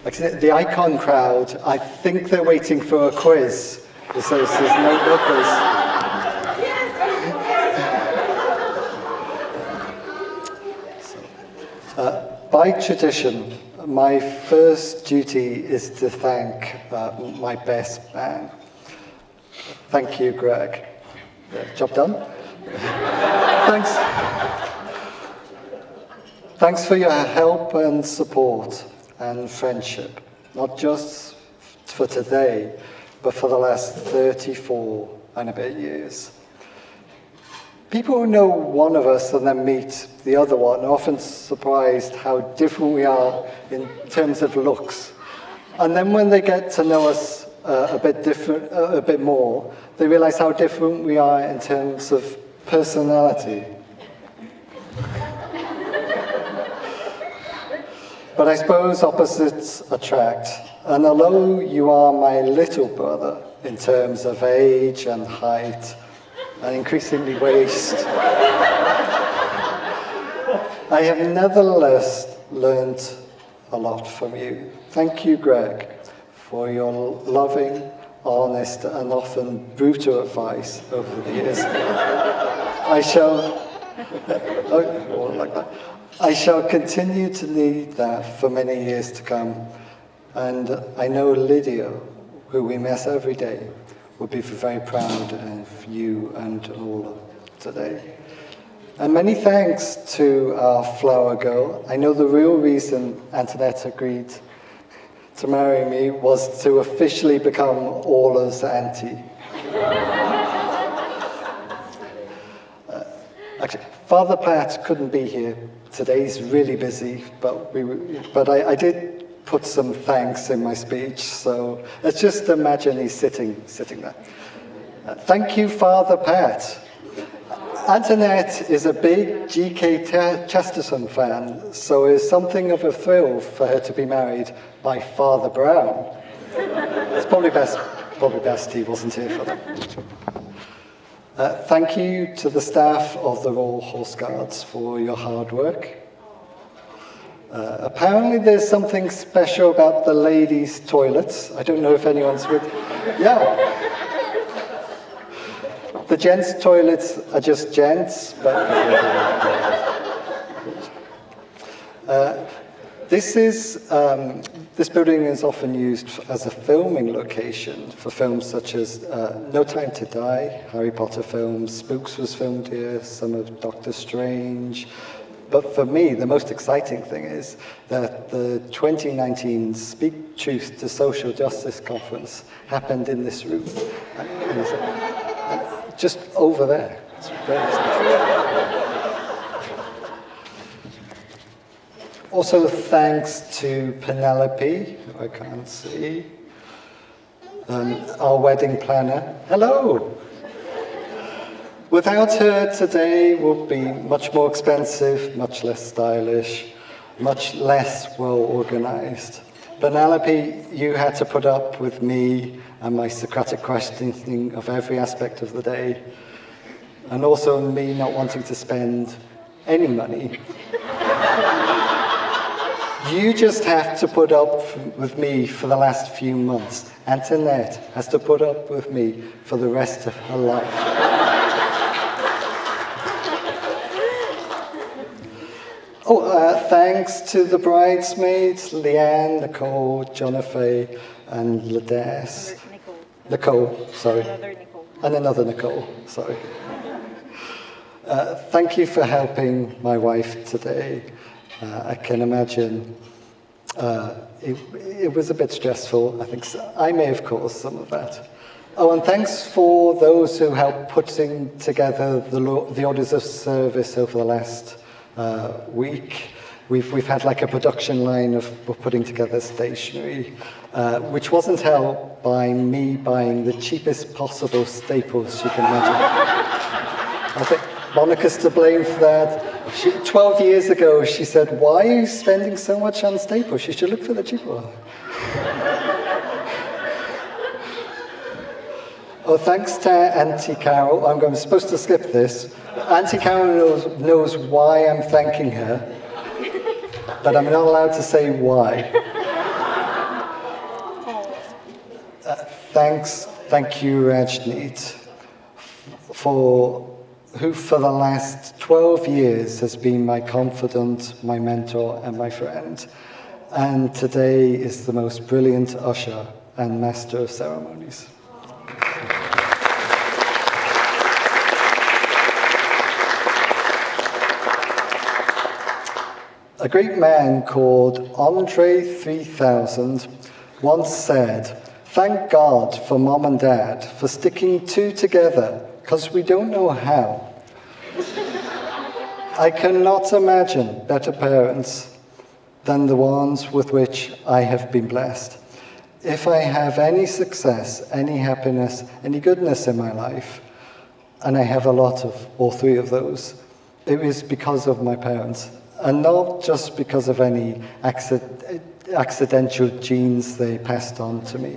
Actually, the icon crowd, I think they're waiting for a quiz. So there's no quiz. By tradition, my first duty is to thank my best man. Thank you, Greg. Job done? Thanks. Thanks for your help and support and friendship, not just for today, but for the last 34 and a bit years. People who know one of us and then meet the other one are often surprised how different we are in terms of looks. And then when they get to know us a bit more, they realize how different we are in terms of personality. But I suppose opposites attract. And although you are my little brother in terms of age and height, and increasingly waist, I have nevertheless learned a lot from you. Thank you, Greg, for your loving, honest, and often brutal advice over the years. I shall continue to need that for many years to come. And I know Lydia, who we miss every day, will be very proud of you and all today. And many thanks to our flower girl. I know the real reason Antonette agreed to marry me was to officially become Orla's auntie. Actually, Father Pat couldn't be here. Today's really busy, but I did put some thanks in my speech, so let's just imagine he's sitting there. Thank you, Father Pat. Antonette is a big G.K. Chesterton fan, so it's something of a thrill for her to be married by Father Brown. It's probably best he wasn't here for that. Thank you to the staff of the Royal Horseguards for your hard work. Apparently there's something special about the ladies' toilets. I don't know if anyone's with... Yeah. The gents' toilets are just gents, but... This building is often used as a filming location for films such as No Time to Die, Harry Potter films, Spooks was filmed here, some of Doctor Strange. But for me, the most exciting thing is that the 2019 Speak Truth to Social Justice Conference happened in this room. Just over there. It's very exciting. Also, thanks to Penelope, who I can't see, our wedding planner. Hello! Without her, today would be much more expensive, much less stylish, much less well-organized. Penelope, you had to put up with me and my Socratic questioning of every aspect of the day, and also me not wanting to spend any money. You just have to put up with me for the last few months. Antonette has to put up with me for the rest of her life. Thanks to the bridesmaids, Leanne, Nicole, Jonathan, and Lades. Nicole, sorry. And another Nicole, sorry. Thank you for helping my wife today. I can imagine it was a bit stressful. I think I may have caused some of that. Oh, and thanks for those who helped putting together the orders of service over the last week. We've had like a production line of putting together stationery, which wasn't helped by me buying the cheapest possible staples you can imagine. I think Monica's to blame for that. 12 years ago, she said, "Why are you spending so much on staples? You should look for the cheaper one." Oh, thanks to Auntie Carol. I'm supposed to skip this. Auntie Carol knows why I'm thanking her, but I'm not allowed to say why. Thank you, Rajneet, who for the last 12 years has been my confidant, my mentor, and my friend, and today is the most brilliant usher and master of ceremonies. A great man called Andre 3000 once said, "Thank God for Mom and Dad for sticking two together, because we don't know how." I cannot imagine better parents than the ones with which I have been blessed. If I have any success, any happiness, any goodness in my life, and I have a lot of all three of those, it is because of my parents. And not just because of any accidental genes they passed on to me,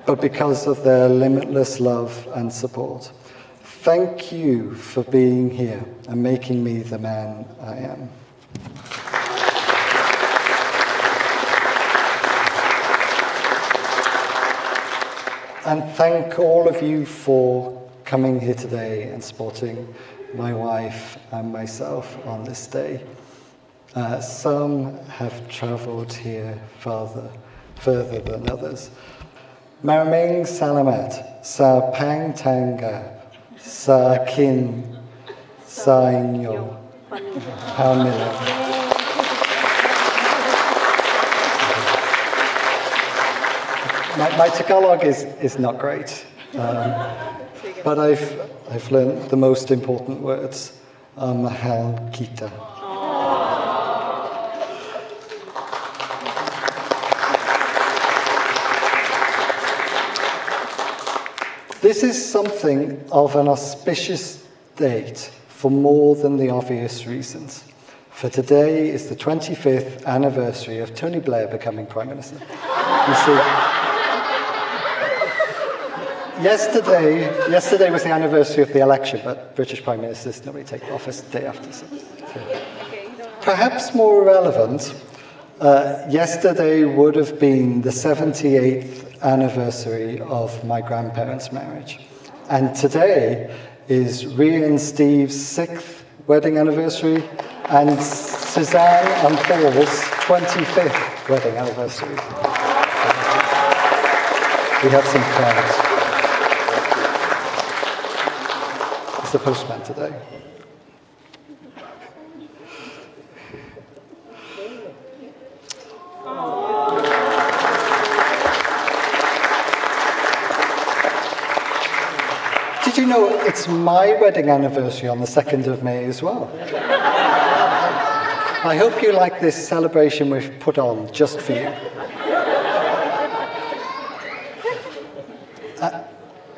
but because of their limitless love and support. Thank you for being here and making me the man I am. And thank all of you for coming here today and supporting my wife and myself on this day. Some have travelled here further than others. Maraming salamat sa pangtanggap sa kin sa inyo pamilya. My Tagalog is not great. But I've learned the most important words. Mahal kita. This is something of an auspicious date for more than the obvious reasons. For today is the 25th anniversary of Tony Blair becoming Prime Minister. You see, Yesterday was the anniversary of the election, but British Prime Ministers normally take office the day after. So. Perhaps more relevant, yesterday would have been the 78th anniversary of my grandparents' marriage. And today is Rhea and Steve's 6th wedding anniversary and Suzanne and Paul's 25th wedding anniversary. We have some crowds. The postman today. Did you know it's my wedding anniversary on the 2nd of May as well? I hope you like this celebration we've put on just for you.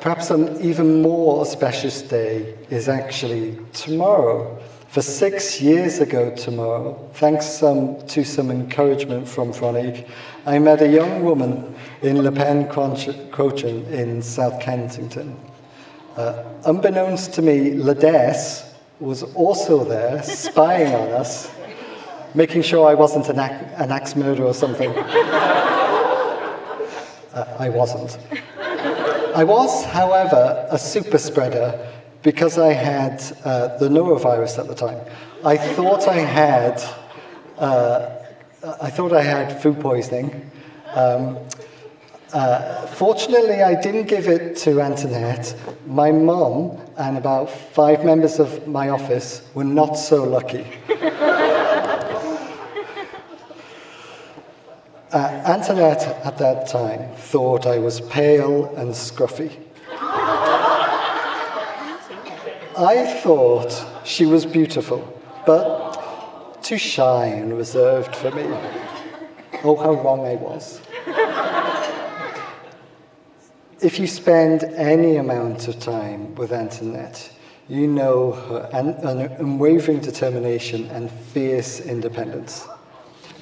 Perhaps an even more auspicious day is actually tomorrow. For 6 years ago tomorrow, thanks to some encouragement from Fronig, I met a young woman in Le Pen Crochan in South Kensington. Unbeknownst to me, Ladess was also there, spying on us, making sure I wasn't an axe murderer or something. I wasn't. I was, however, a super spreader because I had the norovirus at the time. I thought I had food poisoning. Fortunately, I didn't give it to Antonette. My mum and about 5 members of my office were not so lucky. Antonette, at that time, thought I was pale and scruffy. I thought she was beautiful, but too shy and reserved for me. Oh, how wrong I was. If you spend any amount of time with Antonette, you know her unwavering determination and fierce independence.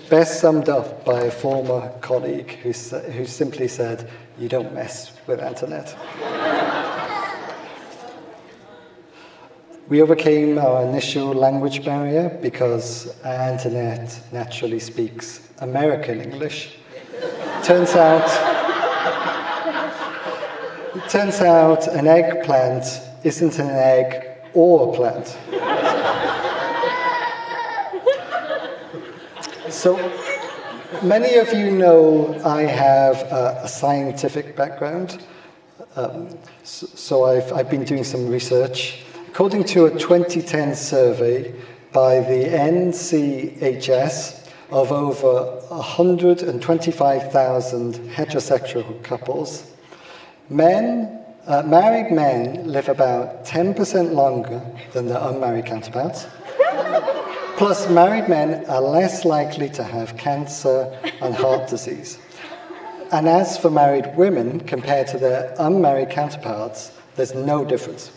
Best summed up by a former colleague who simply said, "You don't mess with Antonette." We overcame our initial language barrier because Antonette naturally speaks American English. Turns out It turns out an eggplant isn't an egg or a plant. So many of you know I have a scientific background, so I've been doing some research. According to a 2010 survey by the NCHS of over 125,000 heterosexual couples, married men live about 10% longer than their unmarried counterparts. Plus, married men are less likely to have cancer and heart disease. And as for married women, compared to their unmarried counterparts, there's no difference.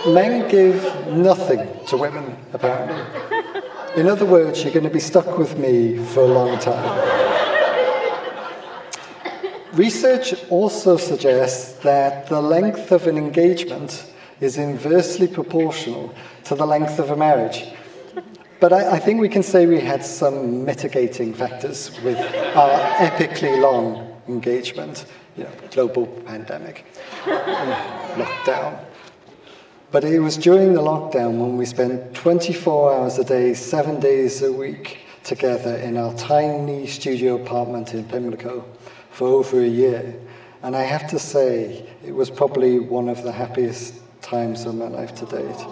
Men give nothing to women, apparently. In other words, you're going to be stuck with me for a long time. Research also suggests that the length of an engagement is inversely proportional to the length of a marriage. But I think we can say we had some mitigating factors with our epically long engagement, global pandemic, lockdown. But it was during the lockdown when we spent 24 hours a day, 7 days a week together in our tiny studio apartment in Pimlico for over a year. And I have to say, it was probably one of the happiest times of my life to date.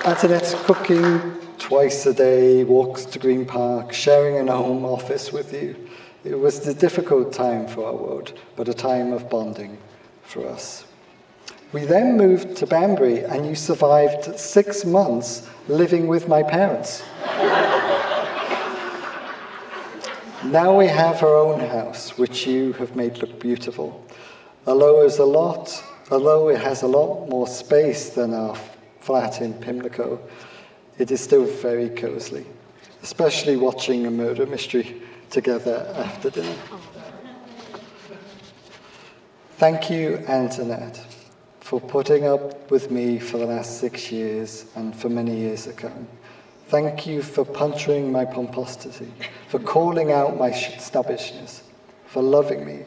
Antonette's cooking twice a day, walks to Green Park, sharing a home office with you. It was a difficult time for our world, but a time of bonding for us. We then moved to Banbury, and you survived 6 months living with my parents. Now we have our own house, which you have made look beautiful. Although it has a lot more space than our flat in Pimlico, it is still very cosy, especially watching a murder mystery together after dinner. Thank you, Antonette, for putting up with me for the last 6 years and for many years to come. Thank you for puncturing my pomposity, for calling out my snobbishness, for loving me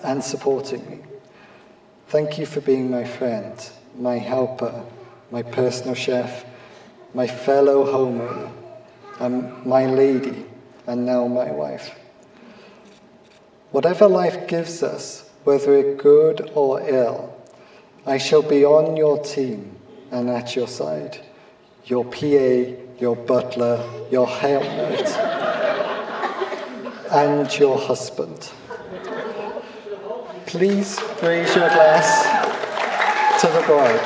and supporting me. Thank you for being my friend, my helper, my personal chef, my fellow homeowner, and my lady, and now my wife. Whatever life gives us, whether it good or ill, I shall be on your team and at your side. Your PA, your butler, your helpmate, and your husband. Please raise your glass to the bride.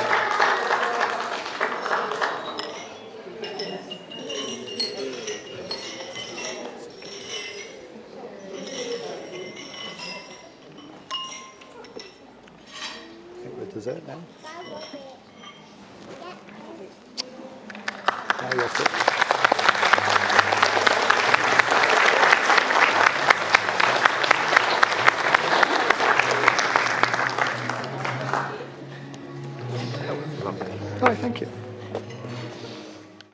I think we're dessert now. Oh, thank you.